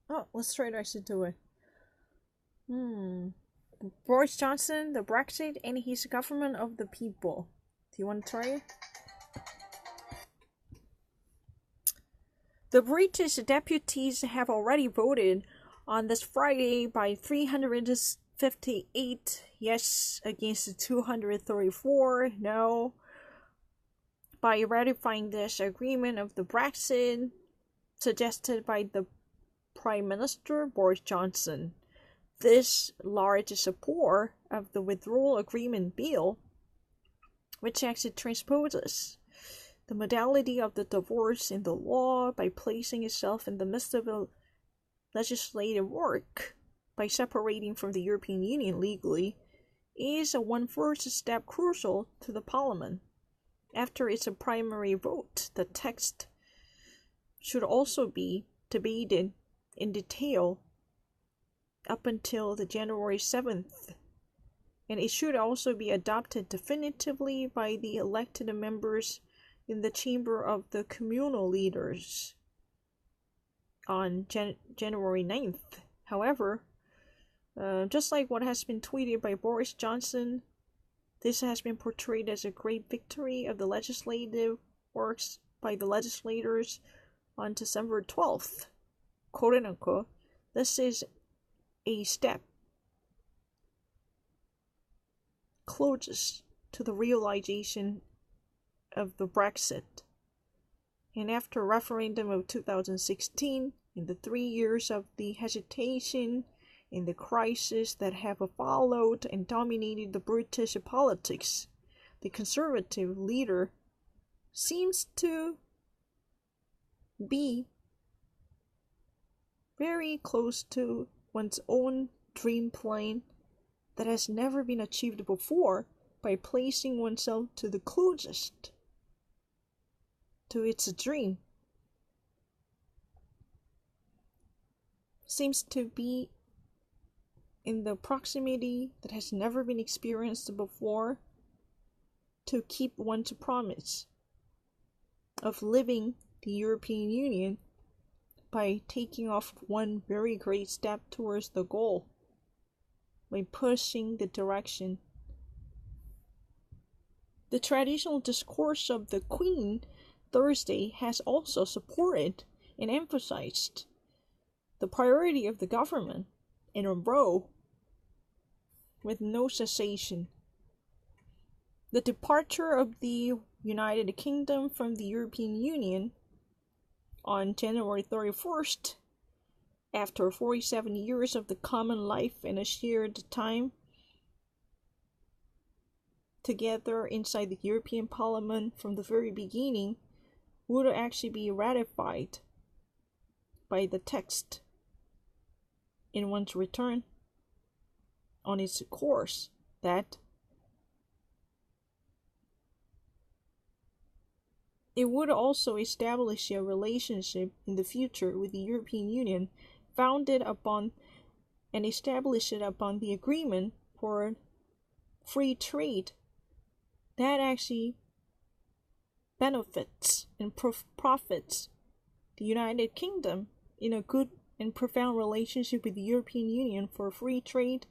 Oh, let's try to actually do it. Boris Johnson, the Brexit, and his government of the people. Do you want to try it? The British deputies have already voted on this Friday by 358 yes against 234 no by ratifying this agreement of the Brexit suggested by the Prime Minister Boris Johnson. This large support of the withdrawal agreement bill, which actually transposes the modality of the divorce in the law by placing itself in the midst of a legislative work by separating from the European Union legally, is one first step crucial to the Parliament. After its primary vote, the text should also be debated in detail up until the January 7th, and it should also be adopted definitively by the elected members in the Chamber of the Communal Leaders on January 9th. However, just like what has been tweeted by Boris Johnson, this has been portrayed as a great victory of the legislative works by the legislators on December 12th. Quote unquote, this is a step closest to the realization of the Brexit. And after referendum of 2016, in the 3 years of the hesitation and the crisis that have followed and dominated the British politics, the Conservative leader seems to be very close to one's own dream plan that has never been achieved before by placing oneself to the closest to its dream. Seems to be in the proximity that has never been experienced before to keep one's promise of living the European Union by taking off one very great step towards the goal, by pushing the direction. The traditional discourse of the Queen Thursday has also supported and emphasized the priority of the government in a row with no cessation. The departure of the United Kingdom from the European Union on January 31st, after 47 years of the common life and a shared time together inside the European Parliament from the very beginning, would actually be ratified by the text in one's return on its course, that it would also establish a relationship in the future with the European Union founded upon and establish it upon the agreement for free trade that actually benefits and profits the United Kingdom in a good and profound relationship with the European Union for free trade,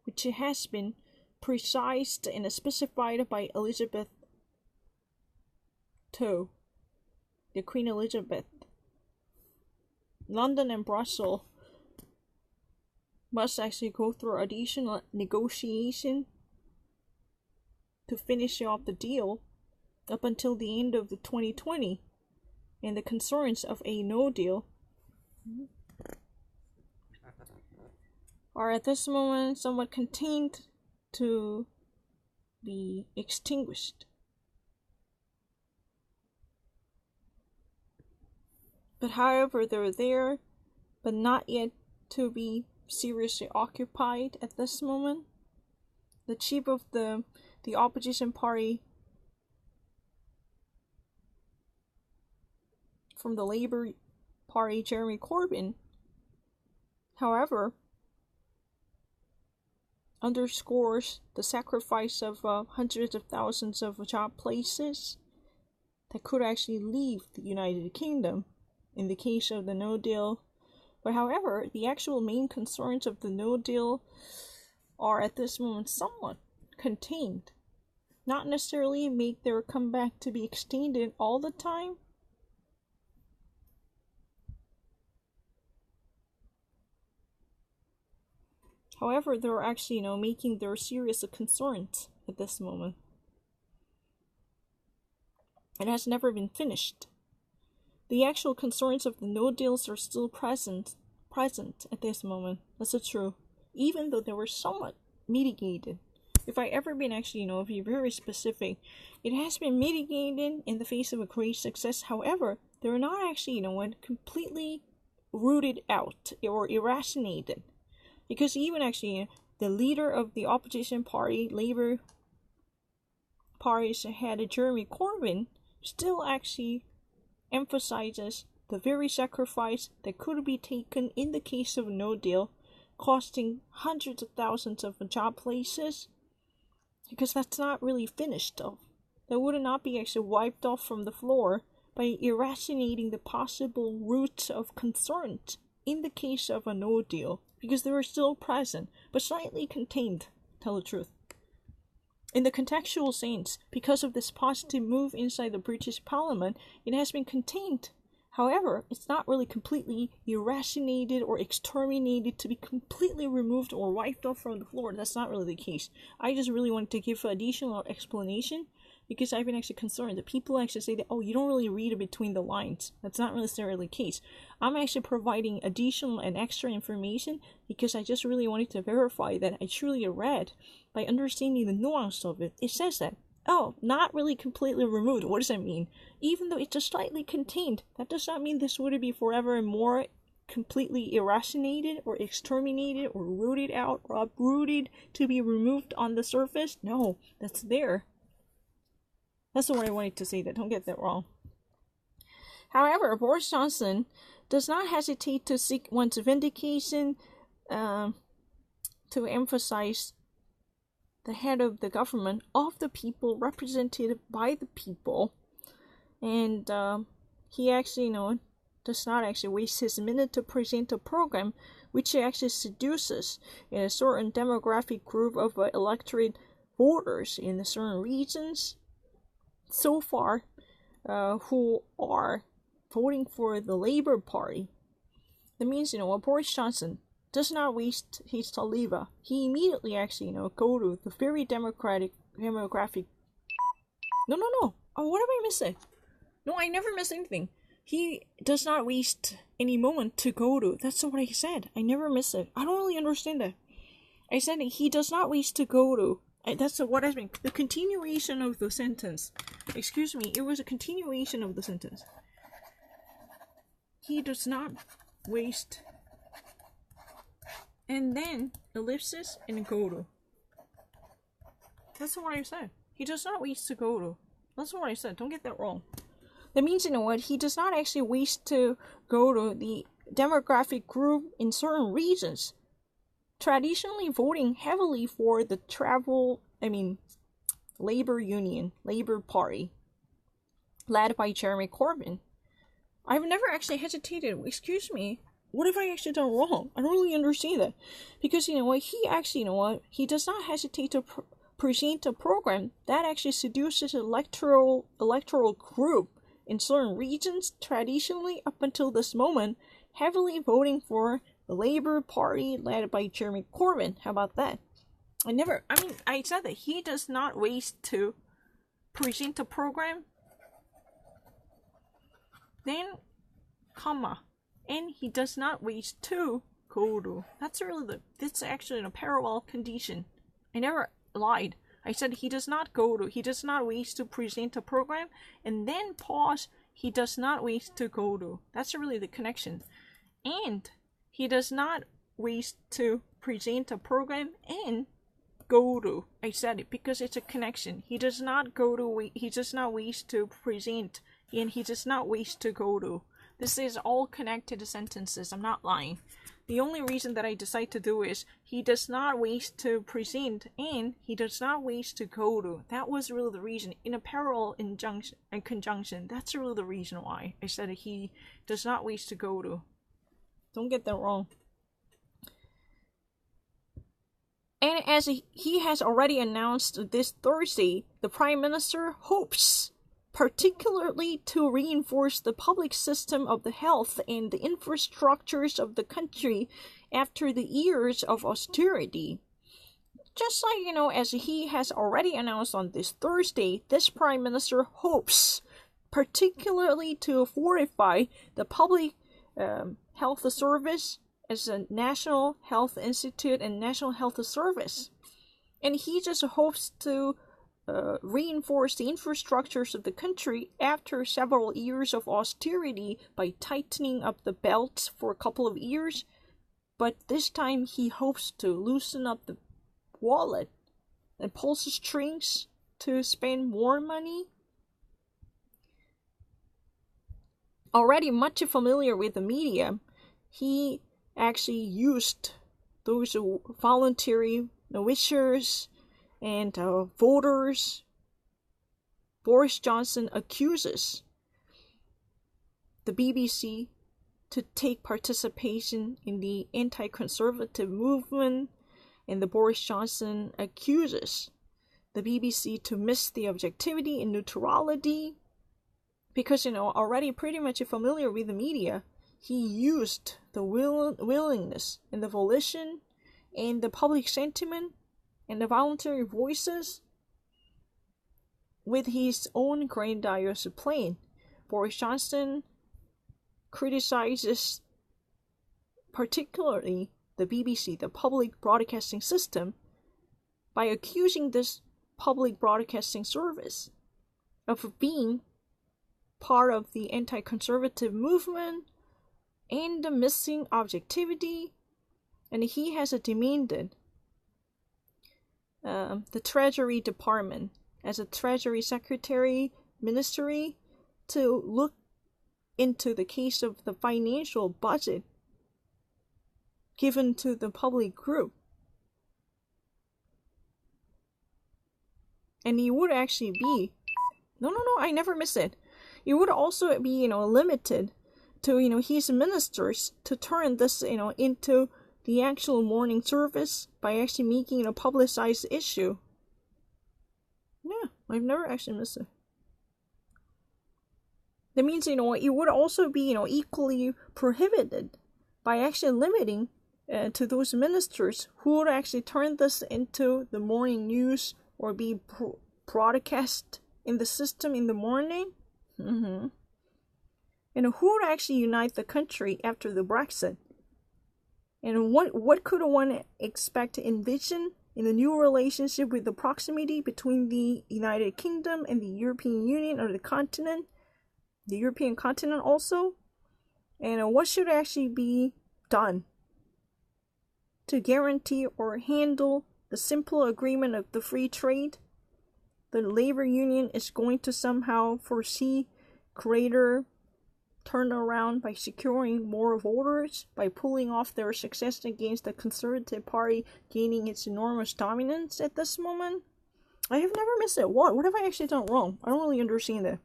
which has been precised and specified by Elizabeth II, the Queen Elizabeth. London and Brussels must actually go through additional negotiation to finish off the deal up until the end of the 2020, and the concerns of a no deal are at this moment somewhat contained to be extinguished. But however, they're there, but not yet to be seriously occupied at this moment. The chief of the opposition party from the Labour Party, Jeremy Corbyn, however, underscores the sacrifice of hundreds of thousands of job places that could actually leave the United Kingdom in the case of the no deal But however, the actual main concerns of the no deal are at this moment somewhat contained. Not necessarily make their comeback to be extended all the time. However, they're actually, making their serious concerns at this moment. It has never been finished. The actual concerns of the no deals are still present at this moment. That's true. Even though they were somewhat mitigated. If I ever been actually, be very specific, it has been mitigated in the face of a great success. However, they're not actually, completely rooted out or irrationated. Because even actually, the leader of the opposition party, Labour Party's head, Jeremy Corbyn, still actually emphasizes the very sacrifice that could be taken in the case of a no deal, costing hundreds of thousands of job places, because that's not really finished off. That would not be actually wiped off from the floor by irrationating the possible roots of concern in the case of a no deal, because they were still present, but slightly contained, tell the truth. In the contextual sense, because of this positive move inside the British Parliament, it has been contained. However, it's not really completely irrationated or exterminated to be completely removed or wiped off from the floor. That's not really the case. I just really wanted to give additional explanation because I've been actually concerned that people actually say that, oh, you don't really read between the lines. That's not necessarily the case. I'm actually providing additional and extra information because I just really wanted to verify that I truly read by understanding the nuance of it. It says that, oh, not really completely removed. What does that mean? Even though it's just slightly contained, that does not mean this would be forever and more completely irrationated or exterminated or rooted out or uprooted to be removed on the surface. No, that's there. That's what I wanted to say. That don't get that wrong. However, Boris Johnson does not hesitate to seek one's vindication, to emphasize the head of the government, of the people, represented by the people, and he actually, does not actually waste his minute to present a program which actually seduces a certain demographic group of electorate voters in certain regions so far, who are voting for the Labour Party. That means, Boris Johnson does not waste his saliva. He immediately actually, go to the very demographic. No. Oh, what am I missing? No, I never miss anything. He does not waste any moment to go to. That's what I said. I never miss it. I don't really understand that. I said he does not waste to go to. That's what I mean. The continuation of the sentence. Excuse me, it was a continuation of the sentence. He does not waste. And then ellipsis and go to. That's what I said. He does not waste to go to. That's what I said. Don't get that wrong. That means, he does not actually waste to go to the demographic group in certain regions, traditionally voting heavily for the Labour Party, led by Jeremy Corbyn. I've never actually hesitated. Excuse me, what have I actually done wrong? I don't really understand that. Because, he actually, he does not hesitate to present a program that actually seduces an electoral group in certain regions, traditionally, up until this moment, heavily voting for the Labour Party led by Jeremy Corbyn. How about that? I said that he does not waste to present a program, then, comma, and he does not waste to go to. That's actually a parallel condition. I never lied. I said he does not waste to present a program, and then pause, he does not waste to go to. That's really the connection. And he does not waste to present a program and go to. I said it because it's a connection. He does not waste to present, and he does not waste to go to. This is all connected sentences. I'm not lying. The only reason that I decide to do is he does not waste to present and he does not waste to go to. That was really the reason. In a parallel injunction and conjunction, that's really the reason why I said he does not waste to go to. Don't get that wrong. And as he has already announced this Thursday, the Prime Minister hopes particularly to reinforce the public system of the health and the infrastructures of the country after the years of austerity. Just like, as he has already announced on this Thursday, this Prime Minister hopes particularly to fortify the public health service as a National Health Institute and National Health Service. And he just hopes to reinforce the infrastructures of the country after several years of austerity by tightening up the belt for a couple of years. But this time he hopes to loosen up the wallet and pull the strings to spend more money. Already much familiar with the media, he actually used those voluntary wishers and voters. Boris Johnson accuses the BBC to take participation in the anti-conservative movement, and the Boris Johnson accuses the BBC to miss the objectivity and neutrality. Because, already pretty much familiar with the media, he used the willingness and the volition and the public sentiment and the voluntary voices with his own grandiose plan. Boris Johnson criticizes particularly the BBC, the public broadcasting system, by accusing this public broadcasting service of being part of the anti-conservative movement and the missing objectivity. And he has demanded the Treasury Department, as a Treasury Secretary Ministry, to look into the case of the financial budget given to the public group. And he would actually be, no, I never miss it. It would also be, limited to, his ministers to turn this, into the actual morning service by actually making it a publicized issue. Yeah, I've never actually missed it. That means, it would also be, equally prohibited by actually limiting to those ministers who would actually turn this into the morning news or be broadcast in the system in the morning. And who would actually unite the country after the Brexit? And what could one expect to envision in the new relationship with the proximity between the United Kingdom and the European Union, or the continent, the European continent also? And what should actually be done to guarantee or handle the simple agreement of the free trade? The labor union is going to somehow foresee greater turnaround by securing more voters, by pulling off their success against the Conservative Party gaining its enormous dominance at this moment. I have never missed it. What have I actually done wrong? I don't really understand that.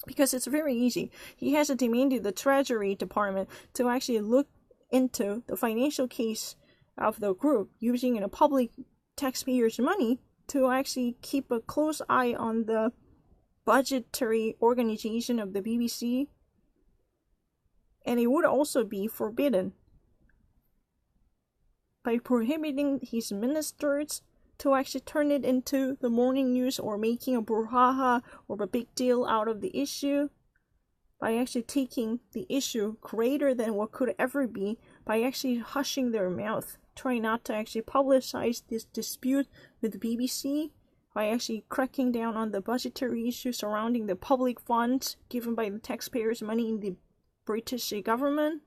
Because it's very easy. He has demanded the Treasury Department to actually look into the financial case of the group using public taxpayers' money to actually keep a close eye on the budgetary organization of the BBC. And it would also be forbidden by prohibiting his ministers to actually turn it into the morning news or making a brouhaha or a big deal out of the issue, by actually taking the issue greater than what could ever be, by actually hushing their mouth, trying not to actually publicize this dispute with the BBC, by actually cracking down on the budgetary issues surrounding the public funds given by the taxpayers' money in the British government.